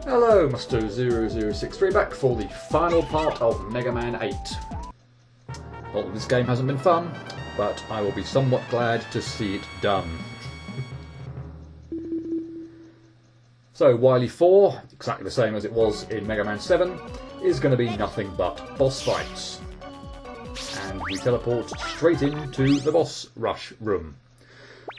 Hello, Musto0063 back for the final part of Mega Man 8. Not that this game hasn't been fun, but I will be somewhat glad to see it done. So, Wily 4, exactly the same as it was in Mega Man 7, is going to be nothing but boss fights. And we teleport straight into the boss rush room.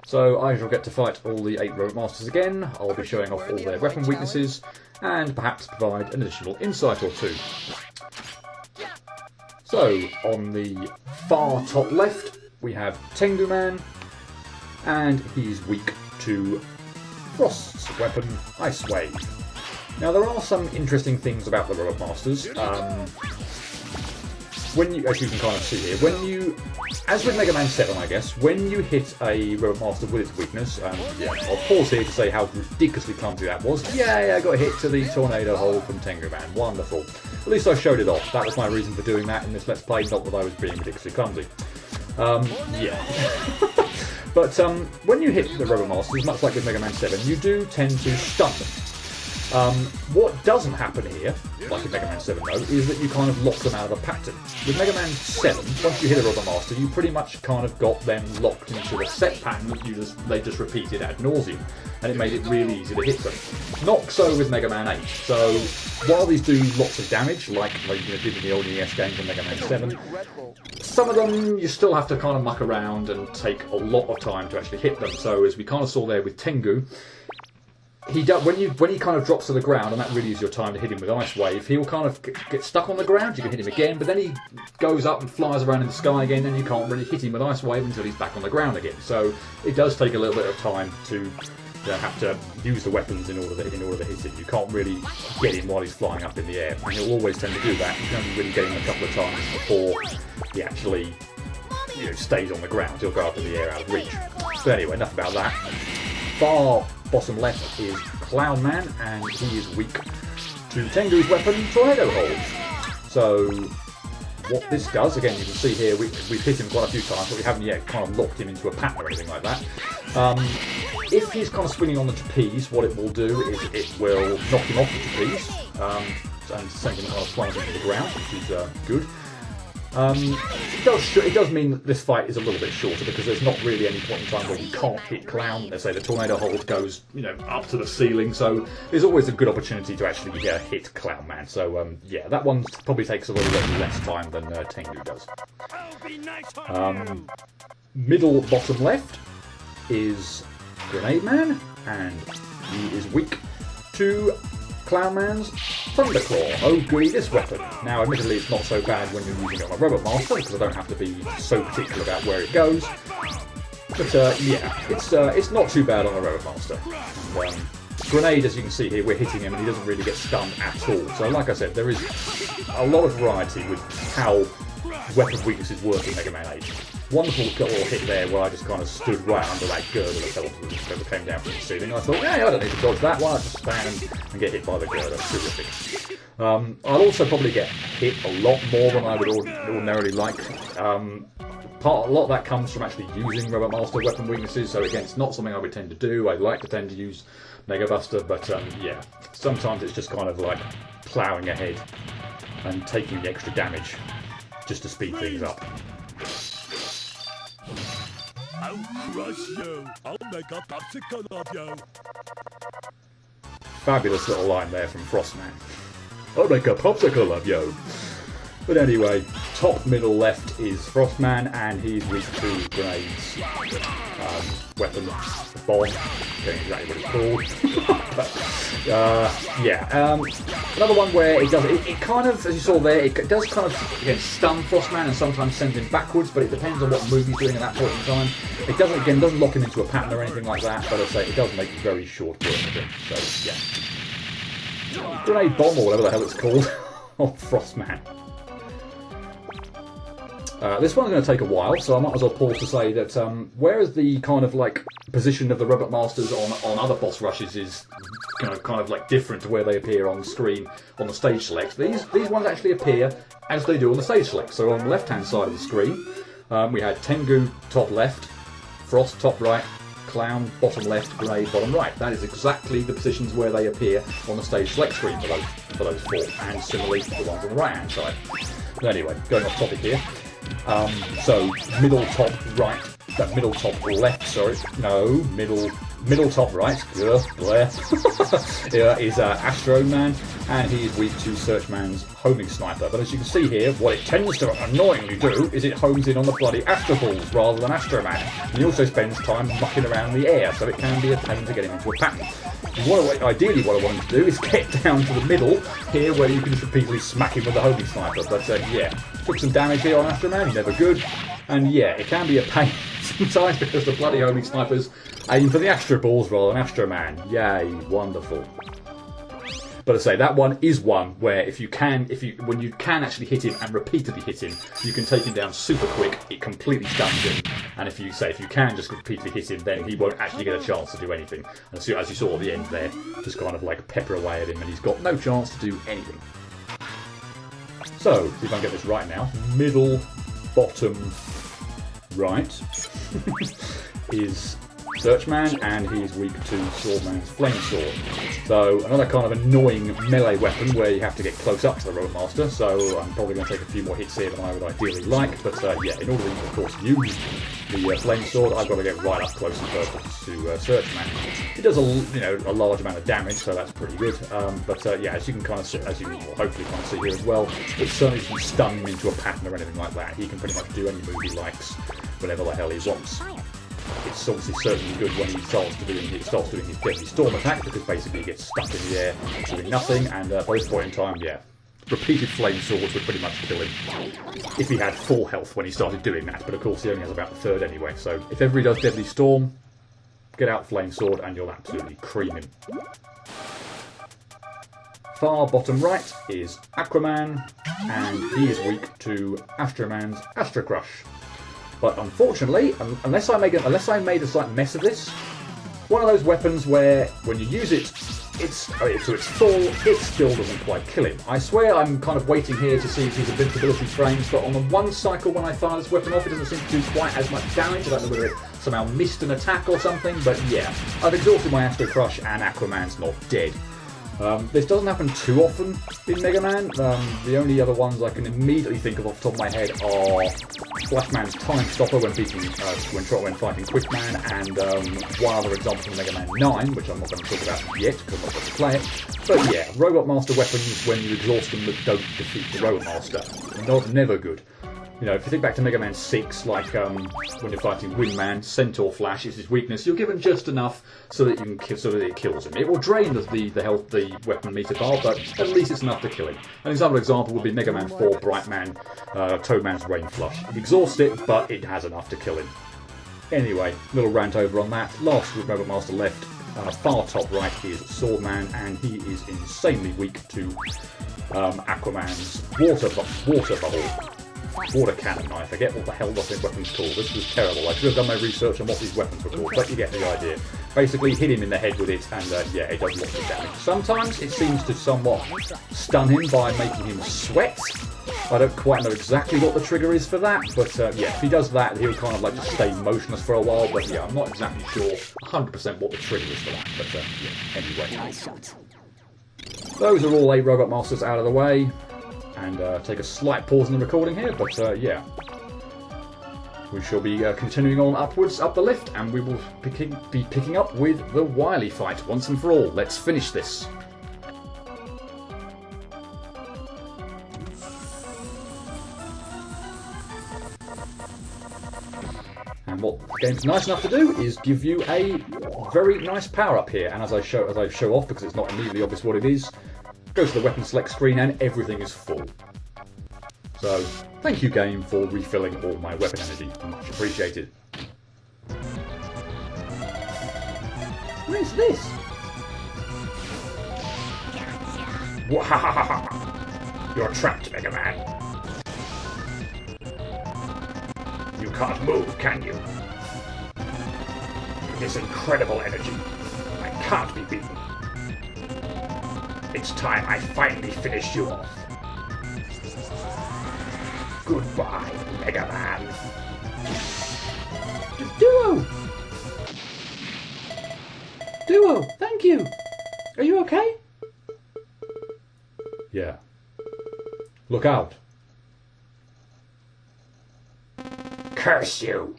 So I shall get to fight all the 8 Robot Masters again. I'll be showing off all their weapon weaknesses and perhaps provide an additional insight or two. So on the far top left we have Tengu Man, and he's weak to Frost's weapon, Ice Wave. Now there are some interesting things about the Robot Masters. When you, as you can kind of see here, as with Mega Man 7 I guess, when you hit a Robot Master with its weakness, yeah, I'll pause here to say how ridiculously clumsy that was. Yay, I got hit to the tornado hole from Tengu Man, wonderful. At least I showed it off, that was my reason for doing that in this Let's Play, not that I was being ridiculously clumsy. Yeah. But when you hit the Robot Masters, much like with Mega Man 7, you do tend to stun them. What doesn't happen here, like in Mega Man 7 though, is that you kind of lock them out of a pattern. With Mega Man 7, once you hit a Robot Master, you pretty much kind of got them locked into a set pattern that they just repeated ad nauseum, and it made it really easy to hit them. Not so with Mega Man 8. So while these do lots of damage, like you did in the old NES games and Mega Man 7, some of them you still have to kind of muck around and take a lot of time to actually hit them. So as we kind of saw there with Tengu, when he kind of drops to the ground, and that really is your time to hit him with Ice Wave, he'll kind of get stuck on the ground, you can hit him again, but then he goes up and flies around in the sky again, and you can't really hit him with Ice Wave until he's back on the ground again. So it does take a little bit of time to have to use the weapons in order to hit him. You can't really get him while he's flying up in the air, and he'll always tend to do that. You can only really get him a couple of times before he actually stays on the ground. He'll go up in the air out of reach. So anyway, enough about that. Far bottom left is Clown Man, and he is weak to Tengu's weapon, Tornado Holds. So what this does, again you can see here, we've hit him quite a few times, but we haven't yet kind of locked him into a pattern or anything like that. If he's kind of swinging on the trapeze, what it will do is it will knock him off the trapeze, and send him kind of flying into the ground, which is good. It does mean that this fight is a little bit shorter, because there's not really any point in time where you can't hit Clown. Let's say the Tornado Hold goes, up to the ceiling, so there's always a good opportunity to actually hit Clown Man. So yeah, that one probably takes a little bit less time than Tengu does. Middle bottom left is Grenade Man, and he is weak to Clown Man's Thunderclaw. Oh goody, this weapon. Now admittedly it's not so bad when you're using it on a Robot Master, because I don't have to be so particular about where it goes. But yeah, it's not too bad on a Robot Master. And, Grenade, as you can see here, we're hitting him and he doesn't really get stunned at all. So like I said, there is a lot of variety with how weapon weaknesses work in Mega Man 8. Wonderful little hit there where I just kind of stood right under that girdle that came down from the ceiling. I thought, yeah, I don't need to dodge that. Why not just stand and get hit by the girdle? Terrific. I'll also probably get hit a lot more than I would ordinarily like. A lot of that comes from actually using Robot Master weapon weaknesses, so again, it's not something I would tend to do. I like to tend to use Mega Buster, but yeah, sometimes it's just kind of like ploughing ahead and taking the extra damage just to speed things up. I'll crush you. I'll make a popsicle of you. Fabulous little line there from Frostman. I'll make a popsicle of you. But anyway, top middle left is Frostman, and he's weak to Grenade's weapon, bomb. Getting exactly what it's called. But, yeah. Another one where it kind of, as you saw there, it does kind of, again, stun Frostman and sometimes send him backwards, but it depends on what move he's doing at that point in time. It doesn't lock him into a pattern or anything like that, but as I say, it does make very short work of him. So, yeah. Grenade Bomb, or whatever the hell it's called, of Frostman. This one's going to take a while, so I might as well pause to say that whereas the kind of like position of the Robot Masters on other boss rushes is kind of like different to where they appear on the screen on the stage select, these ones actually appear as they do on the stage select. So on the left hand side of the screen we had Tengu top left, Frost top right, clown, bottom left, grey, bottom right. That is exactly the positions where they appear on the stage select screen for those four, and similarly the ones on the right hand side. But anyway, going off topic here. So middle top right, middle top left, sorry, no, middle top right, is Astro Man, and he is weak to Searchman's homing sniper. But as you can see here, what it tends to annoyingly do is it homes in on the bloody Astro Balls rather than Astro Man. And he also spends time mucking around in the air, so it can be a pain to get him into a pattern. Ideally what I want him to do is get down to the middle here where you can just repeatedly smack him with the homing sniper. But yeah, took some damage here on Astro Man, never good. And yeah, it can be a pain sometimes because the bloody homing snipers aim for the Astro Balls rather than Astro Man. Yay, wonderful. But I say that one is one where when you can actually hit him and repeatedly hit him, you can take him down super quick. It completely stuns him, and if you can just repeatedly hit him, then he won't actually get a chance to do anything. And so, as you saw at the end there, just kind of like pepper away at him, and he's got no chance to do anything. So, see if I can get this right now. Middle, bottom, right is Searchman, and he's weak to Swordman's Flame Sword. So another kind of annoying melee weapon where you have to get close up to the Roadmaster, so I'm probably going to take a few more hits here than I would ideally like, but yeah, in order to, of course, use the Flame Sword, I've got to get right up close and personal to Searchman. It does a large amount of damage, so that's pretty good, but yeah, as you can kind of see, as you will hopefully kind of see here as well, it certainly doesn't stun him into a pattern or anything like that. He can pretty much do any move he likes, whenever the hell he wants. It's obviously certainly good when he starts doing his Deadly Storm attack, because basically he gets stuck in the air doing nothing, and by this point in time, yeah, repeated Flame Swords would pretty much kill him if he had full health when he started doing that, but of course he only has about a third anyway, so if everybody does Deadly Storm, get out Flame Sword and you'll absolutely cream him. Far bottom right is Aquaman, and he is weak to Astroman's Astro Crush. But unfortunately, unless I made a slight mess of this, one of those weapons where when you use it, to its full, it still doesn't quite kill him. I swear I'm kind of waiting here to see if his invincibility frames, but on the one cycle when I fire this weapon off, it doesn't seem to do quite as much damage. I don't know whether it somehow missed an attack or something, but yeah, I've exhausted my Astro Crush and Aquaman's not dead. This doesn't happen too often in Mega Man. The only other ones I can immediately think of off the top of my head are Flashman's Time Stopper when fighting Quickman, and one other example from Mega Man 9, which I'm not going to talk about yet because I'm not going to play it. But yeah, Robot Master weapons when you exhaust them that don't defeat the Robot Master. Never good. You know, if you think back to Mega Man 6, like when you're fighting Windman, Centaur Flash is his weakness. You're given just enough so that it kills him. It will drain the weapon meter bar, but at least it's enough to kill him. An example would be Mega Man 4, Brightman, Toadman's Rain Flush. It exhausts it, but it has enough to kill him. Anyway, little rant over on that. Last Robot Master left, far top right is Swordman, and he is insanely weak to Aquaman's water cannon. I forget what the hell that weapon's called. This was terrible. I should have done my research on what these weapons were called, but you get the idea. Basically, hit him in the head with it, and yeah, it does lots of damage. Sometimes it seems to somewhat stun him by making him sweat. I don't quite know exactly what the trigger is for that, but yeah, if he does that, he'll kind of like just stay motionless for a while. But yeah, I'm not exactly sure 100% what the trigger is for that. But yeah, anyway. Those are all 8 Robot Masters out of the way. And take a slight pause in the recording here, but yeah. We shall be continuing on upwards, up the lift, and we will be picking up with the Wily fight once and for all. Let's finish this. And what the game's nice enough to do is give you a very nice power-up here, and as I show off, because it's not immediately obvious what it is, go to the weapon select screen and everything is full. So, thank you game for refilling all my weapon energy. Much appreciated. What is this? Wahahaha! You're trapped, Mega Man. You can't move, can you? With this incredible energy, I can't be beaten. It's time I finally finish you off. Goodbye, Mega Man. Duo! Duo, thank you. Are you okay? Yeah. Look out. Curse you!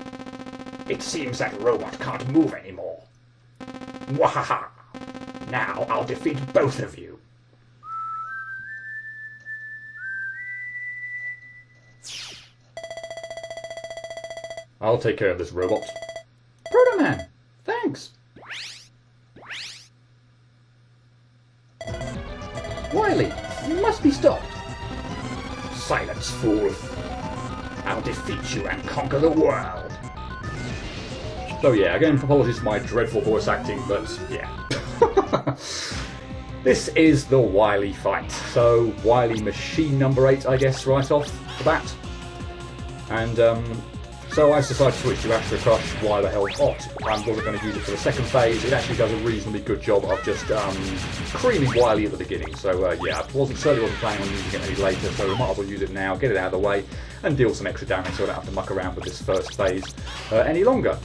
It seems that robot can't move anymore. Wahaha! Now I'll defeat both of you. I'll take care of this robot. Proto-Man, thanks. Wily, you must be stopped. Silence, fool. I'll defeat you and conquer the world. So yeah, again, apologies for my dreadful voice acting, but yeah. This is the Wily fight. So, Wily machine number 8, I guess, right off the bat. And so I decided to switch to Astro Crush. Why the hell not? I'm going to use it for the second phase. It actually does a reasonably good job of just creaming Wily at the beginning. So yeah, I certainly wasn't planning on using it any later, so we might as well use it now, get it out of the way, and deal some extra damage so I don't have to muck around with this first phase any longer.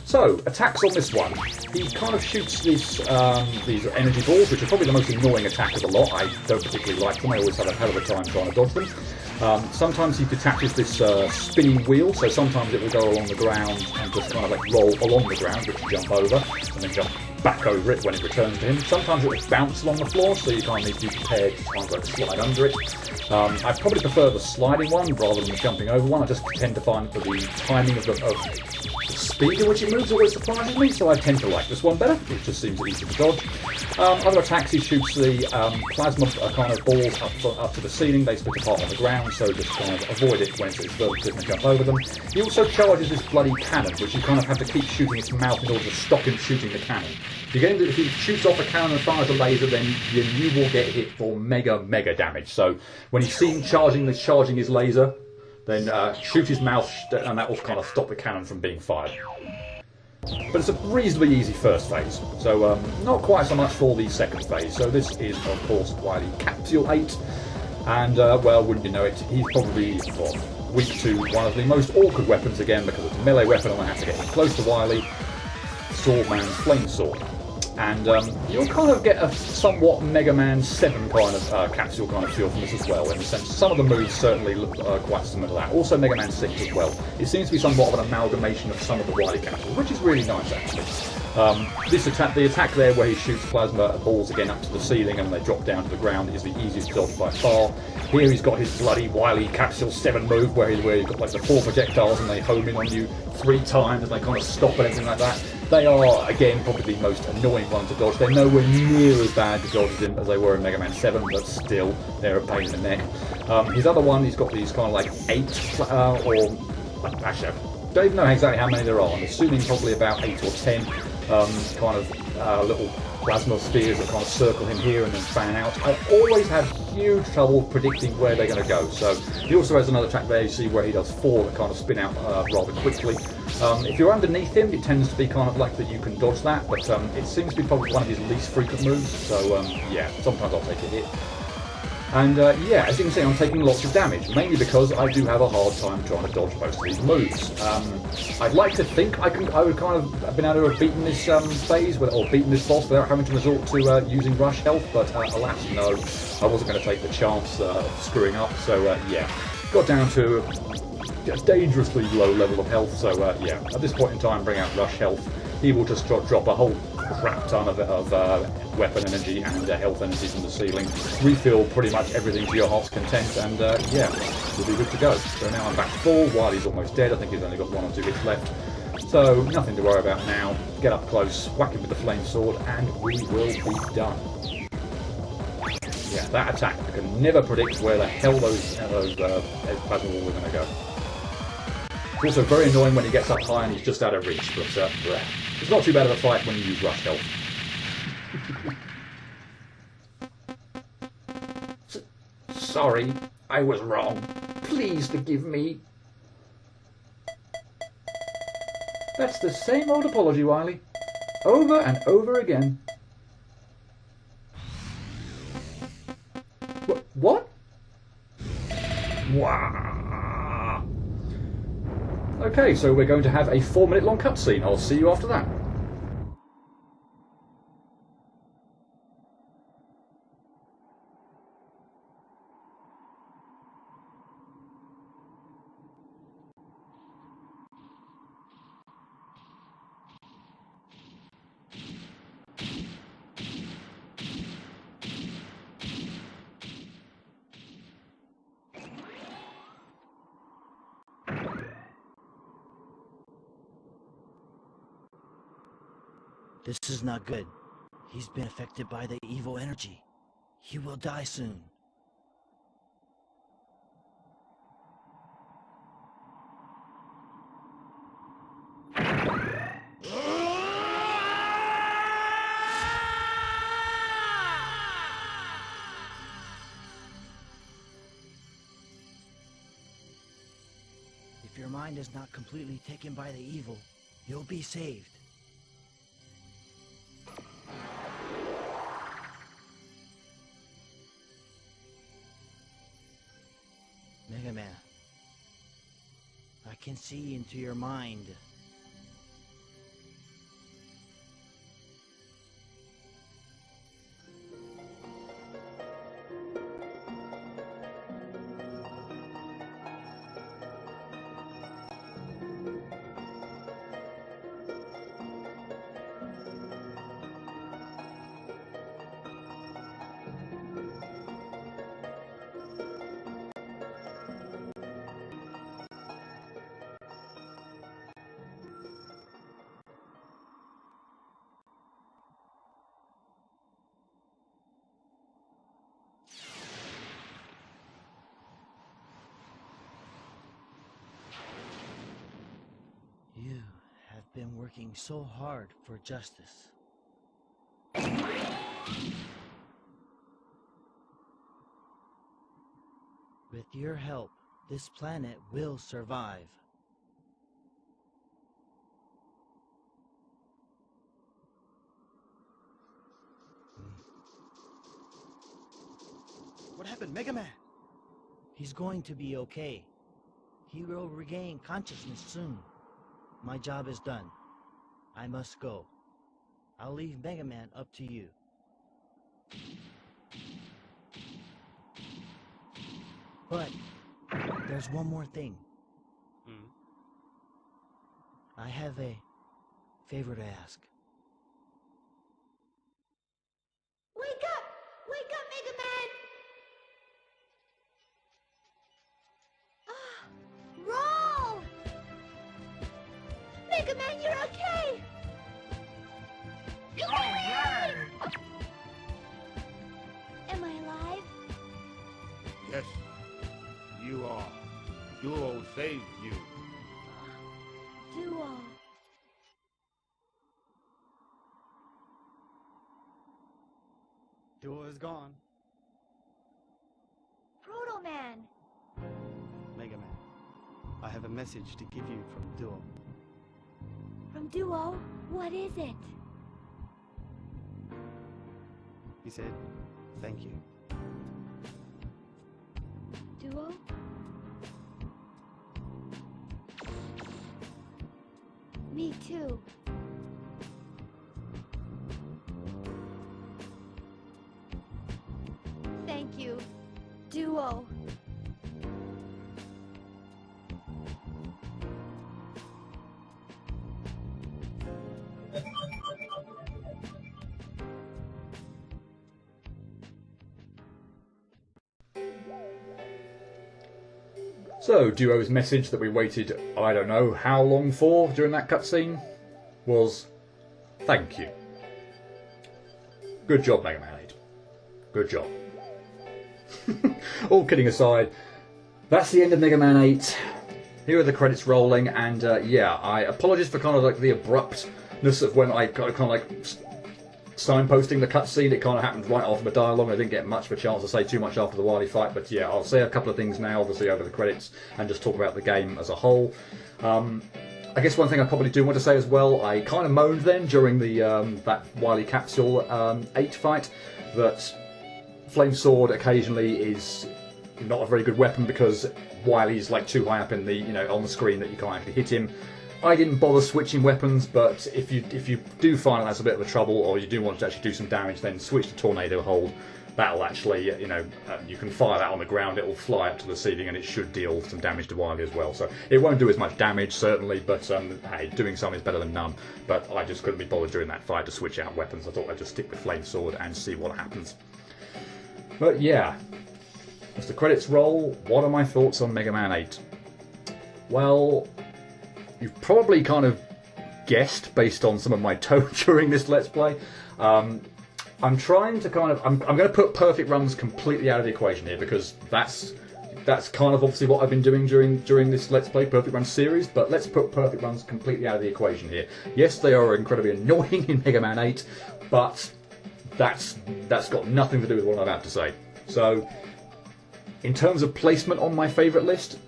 So, attacks on this one. He kind of shoots these energy balls, which are probably the most annoying attack of the lot. I don't particularly like them. I always have a hell of a time trying to dodge them. Sometimes he detaches this spinning wheel, so sometimes it will go along the ground and just kind of like roll along the ground, which you jump over, and then jump back over it when it returns to him. Sometimes it will bounce along the floor, so you kind of need to be prepared to kind of like slide under it. I probably prefer the sliding one rather than the jumping over one. I just tend to find that the timing of the speed at which it moves always surprises me, so I tend to like this one better. It just seems easier to dodge. Other attacks, he shoots the plasma kind of balls up to the ceiling. They split apart on the ground, so just kind of avoid it when it's vertical and jump over them. He also charges this bloody cannon, which you kind of have to keep shooting its mouth in order to stop him shooting the cannon. If he shoots off a cannon and fires a laser, then you will get hit for mega damage. So when you see him charging his laser, then shoot his mouth, and that will kind of stop the cannon from being fired. But it's a reasonably easy first phase, so not quite so much for the second phase. So this is, of course, Wily Capsule 8, and well, wouldn't you know it, he's probably weak to one of the most awkward weapons again, because it's a melee weapon and I have to get close to Wily, Swordman's Flame Sword. And you'll kind of get a somewhat Mega Man 7 kind of capsule kind of feel from this as well, in the sense some of the moves certainly look quite similar to that. Also Mega Man 6 as well. It seems to be somewhat of an amalgamation of some of the Wily capsules, which is really nice actually. The attack there where he shoots plasma balls again up to the ceiling and they drop down to the ground is the easiest to dodge by far. Here he's got his bloody Wily Capsule 7 move where you've got like the 4 projectiles and they home in on you 3 times and they kind of stop and everything like that. They are, again, probably the most annoying one to dodge. They're nowhere near as bad to dodge as they were in Mega Man 7, but still, they're a pain in the neck. His other one, he's got these kind of like 8, actually, I don't even know exactly how many there are. I'm assuming probably about 8 or 10 kind of little plasma spheres that kind of circle him here and then fan out. I always have huge trouble predicting where they're going to go. So he also has another attack there, you see, where he does 4 that kind of spin out rather quickly. If you're underneath him, it tends to be kind of like that you can dodge that, but it seems to be probably one of his least frequent moves, so yeah, sometimes I'll take a hit. And yeah, as you can see, I'm taking lots of damage, mainly because I do have a hard time trying to dodge most of these moves. I'd like to think I would kind of have been able to have beaten this phase, or beaten this boss without having to resort to using rush health, but alas, no, I wasn't going to take the chance of screwing up, so yeah, got down to a dangerously low level of health, so yeah, at this point in time, bring out rush health. He will just drop a whole crap ton of weapon energy and health energy from the ceiling, refill pretty much everything to your heart's content, and yeah, we'll be good to go. So now I'm back full. Wily's almost dead. I think he's only got 1 or 2 hits left. So nothing to worry about now. Get up close, whack him with the flame sword, and we will be done. Yeah, that attack, I can never predict where the hell those plasma balls are going to go. It's also very annoying when he gets up high and he's just out of reach, but it's not too bad of a fight when you use rush health. Sorry, I was wrong. Please forgive me. That's the same old apology, Wily. Over and over again. What? Wow. Okay, so we're going to have a 4-minute long cutscene. I'll see you after that. This is not good. He's been affected by the evil energy. He will die soon. If your mind is not completely taken by the evil, you'll be saved. Mega Man, I can see into your mind. You have been working so hard for justice. With your help, this planet will survive. What happened, Mega Man? He's going to be okay. He will regain consciousness soon. My job is done. I must go. I'll leave Mega Man up to you. But there's one more thing. I have a favor to ask. Wake up! Wake up, Mega Man! Roll! Mega Man, you're okay! Am I alive? Yes, you are. Duo saved you. Duo. Duo is gone. Proto Man. Mega Man, I have a message to give you from Duo. From Duo? What is it? He said, thank you. Duo? Me too. Thank you, Duo. So, Duo's message that we waited, I don't know how long for during that cutscene, was thank you. Good job, Mega Man 8. Good job. All kidding aside, that's the end of Mega Man 8. Here are the credits rolling, and yeah, I apologise for kind of like the abruptness of when I kind of like signposting the cutscene. It kind of happened right after the dialogue. I didn't get much of a chance to say too much after the Wily fight, but yeah, I'll say a couple of things now, obviously over the credits, and just talk about the game as a whole. I guess one thing I probably do want to say as well, I kind of moaned then during the that Wily Capsule 8 fight that Flame Sword occasionally is not a very good weapon because Wily's like too high up in the on the screen that you can't actually hit him. I didn't bother switching weapons, but if you do find that's a bit of a trouble, or you do want to actually do some damage, then switch to Tornado Hold. That'll actually, you can fire that on the ground, it'll fly up to the ceiling, and it should deal some damage to Wily as well. So it won't do as much damage, certainly, but hey, doing some is better than none. But I just couldn't be bothered during that fight to switch out weapons. I thought I'd just stick with Flame Sword and see what happens. But yeah, as the credits roll, what are my thoughts on Mega Man 8? Well, you've probably kind of guessed based on some of my tone during this Let's Play. I'm trying to kind of... I'm going to put perfect runs completely out of the equation here, because that's kind of obviously what I've been doing during this Let's Play Perfect Run series, but let's put perfect runs completely out of the equation here. Yes, they are incredibly annoying in Mega Man 8, but that's got nothing to do with what I'm about to say. So, in terms of placement on my favourite list,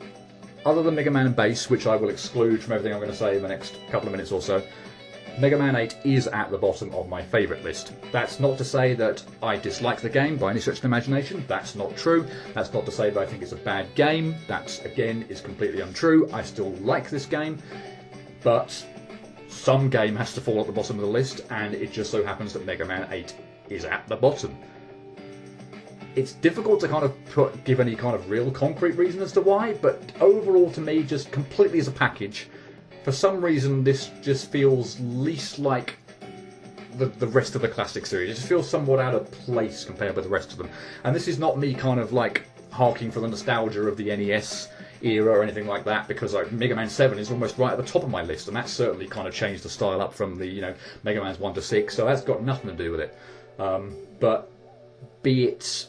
other than Mega Man Bass, which I will exclude from everything I'm going to say in the next couple of minutes or so, Mega Man 8 is at the bottom of my favourite list. That's not to say that I dislike the game by any stretch of the imagination. That's not true. That's not to say that I think it's a bad game. That, again, is completely untrue. I still like this game, but some game has to fall at the bottom of the list, and it just so happens that Mega Man 8 is at the bottom. It's difficult to kind of give any kind of real concrete reason as to why, but overall to me, just completely as a package, for some reason, this just feels least like the rest of the classic series. It just feels somewhat out of place compared with the rest of them. And this is not me kind of like harking for the nostalgia of the NES era or anything like that, because like Mega Man 7 is almost right at the top of my list, and that's certainly kind of changed the style up from the, you know, Mega Man's 1 to 6, so that's got nothing to do with it. But be it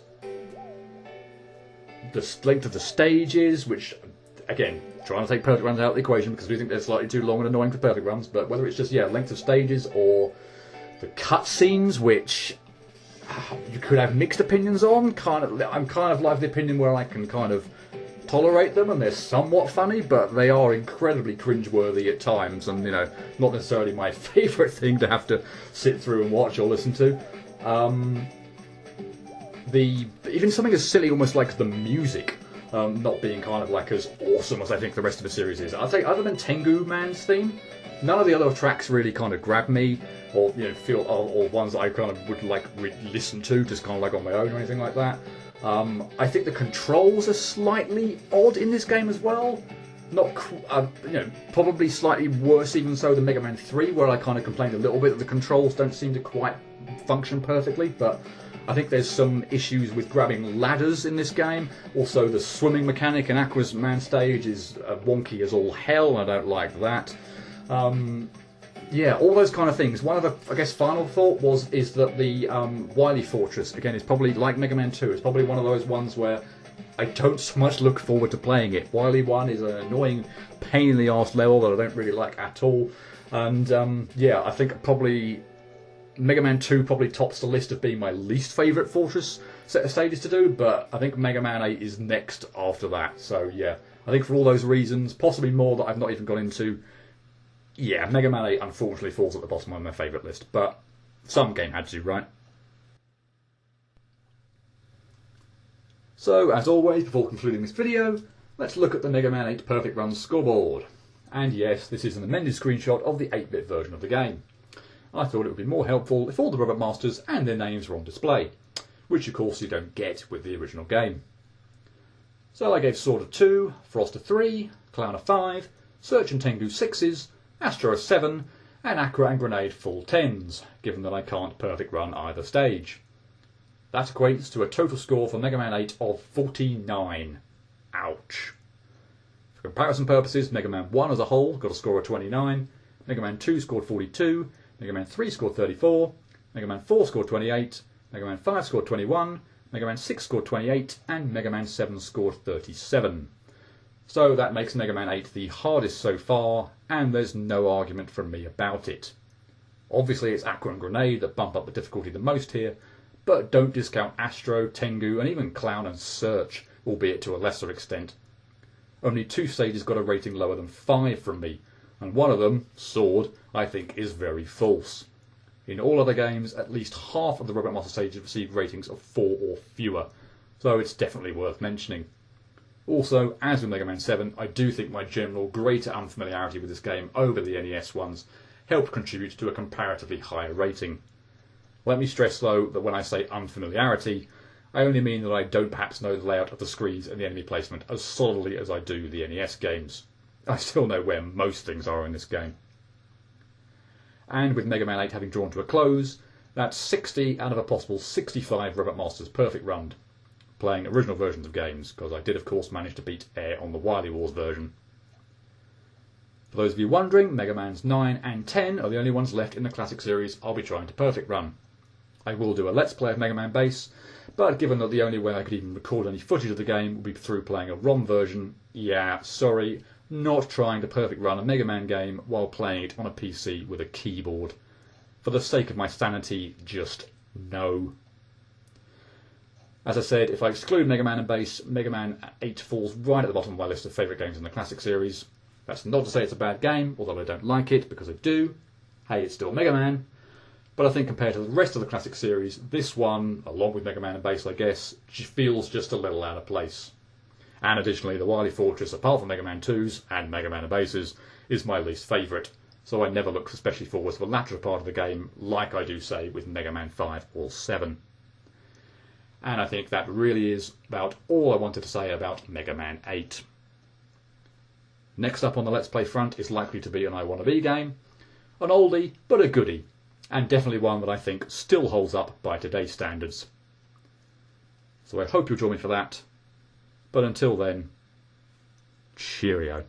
the length of the stages, which, again, trying to take perfect runs out of the equation because we think they're slightly too long and annoying for perfect runs, but whether it's just, yeah, length of stages or the cutscenes, which you could have mixed opinions on. I'm kind of like the opinion where I can kind of tolerate them and they're somewhat funny, but they are incredibly cringeworthy at times, and, you know, not necessarily my favourite thing to have to sit through and watch or listen to. Even something as silly almost like the music not being kind of like as awesome as I think the rest of the series is. I'd say other than Tengu Man's theme, none of the other tracks really kind of grab me, or, you know, feel, or ones that I kind of would like listen to just kind of like on my own or anything like that. I think the controls are slightly odd in this game as well. Not, you know, probably slightly worse even so than Mega Man 3, where I kind of complained a little bit that the controls don't seem to quite function perfectly, but I think there's some issues with grabbing ladders in this game. Also, the swimming mechanic in Aqua's Man stage is wonky as all hell, and I don't like that. Yeah, all those kind of things. One of the, I guess, final thought is that the Wily Fortress, again, is probably, like Mega Man 2, it's probably one of those ones where I don't so much look forward to playing it. Wily 1 is an annoying, pain in the arse level that I don't really like at all. And, yeah, I think probably Mega Man 2 probably tops the list of being my least favourite Fortress set of stages to do, but I think Mega Man 8 is next after that. So, yeah, I think for all those reasons, possibly more that I've not even gone into, yeah, Mega Man 8 unfortunately falls at the bottom of my favourite list, but some game had to, right? So, as always, before concluding this video, let's look at the Mega Man 8 Perfect Run scoreboard. And yes, this is an amended screenshot of the 8-bit version of the game. I thought it would be more helpful if all the Robot Masters and their names were on display, which of course you don't get with the original game. So I gave Sword a 2, Frost a 3, Clown a 5, Search and Tengu 6s, Astro a 7, and Aqua and Grenade full 10s, given that I can't perfect run either stage. That equates to a total score for Mega Man 8 of 49. Ouch. For comparison purposes, Mega Man 1 as a whole got a score of 29, Mega Man 2 scored 42, Mega Man 3 scored 34, Mega Man 4 scored 28, Mega Man 5 scored 21, Mega Man 6 scored 28, and Mega Man 7 scored 37. So that makes Mega Man 8 the hardest so far, and there's no argument from me about it. Obviously it's Aqua and Grenade that bump up the difficulty the most here, but don't discount Astro, Tengu, and even Clown and Search, albeit to a lesser extent. Only 2 stages got a rating lower than 5 from me, and one of them, Sword, I think is very false. In all other games, at least half of the Robot Master stages received ratings of 4 or fewer, so it's definitely worth mentioning. Also, as with Mega Man 7, I do think my general greater unfamiliarity with this game over the NES ones helped contribute to a comparatively higher rating. Let me stress though that when I say unfamiliarity, I only mean that I don't perhaps know the layout of the screens and the enemy placement as solidly as I do the NES games. I still know where most things are in this game. And with Mega Man 8 having drawn to a close, that's 60 out of a possible 65 Robot Masters perfect run, playing original versions of games, because I did of course manage to beat Air on the Wily Wars version. For those of you wondering, Mega Man's 9 and 10 are the only ones left in the classic series I'll be trying to perfect run. I will do a Let's Play of Mega Man Base, but given that the only way I could even record any footage of the game would be through playing a ROM version, yeah, sorry, not trying to perfect run a Mega Man game while playing it on a PC with a keyboard. For the sake of my sanity, just no. As I said, if I exclude Mega Man and Base, Mega Man 8 falls right at the bottom of my list of favourite games in the classic series. That's not to say it's a bad game, although I don't like it, because I do. Hey, it's still Mega Man. But I think compared to the rest of the classic series, this one, along with Mega Man and Base, I guess, feels just a little out of place. And additionally, the Wily Fortress, apart from Mega Man 2's and Mega Man and Base's, is my least favourite, so I never look especially forward to the latter part of the game, like I do, say, with Mega Man 5 or 7. And I think that really is about all I wanted to say about Mega Man 8. Next up on the Let's Play front is likely to be an I Wanna Be game, an oldie but a goodie, and definitely one that I think still holds up by today's standards. So I hope you'll join me for that, but until then, cheerio.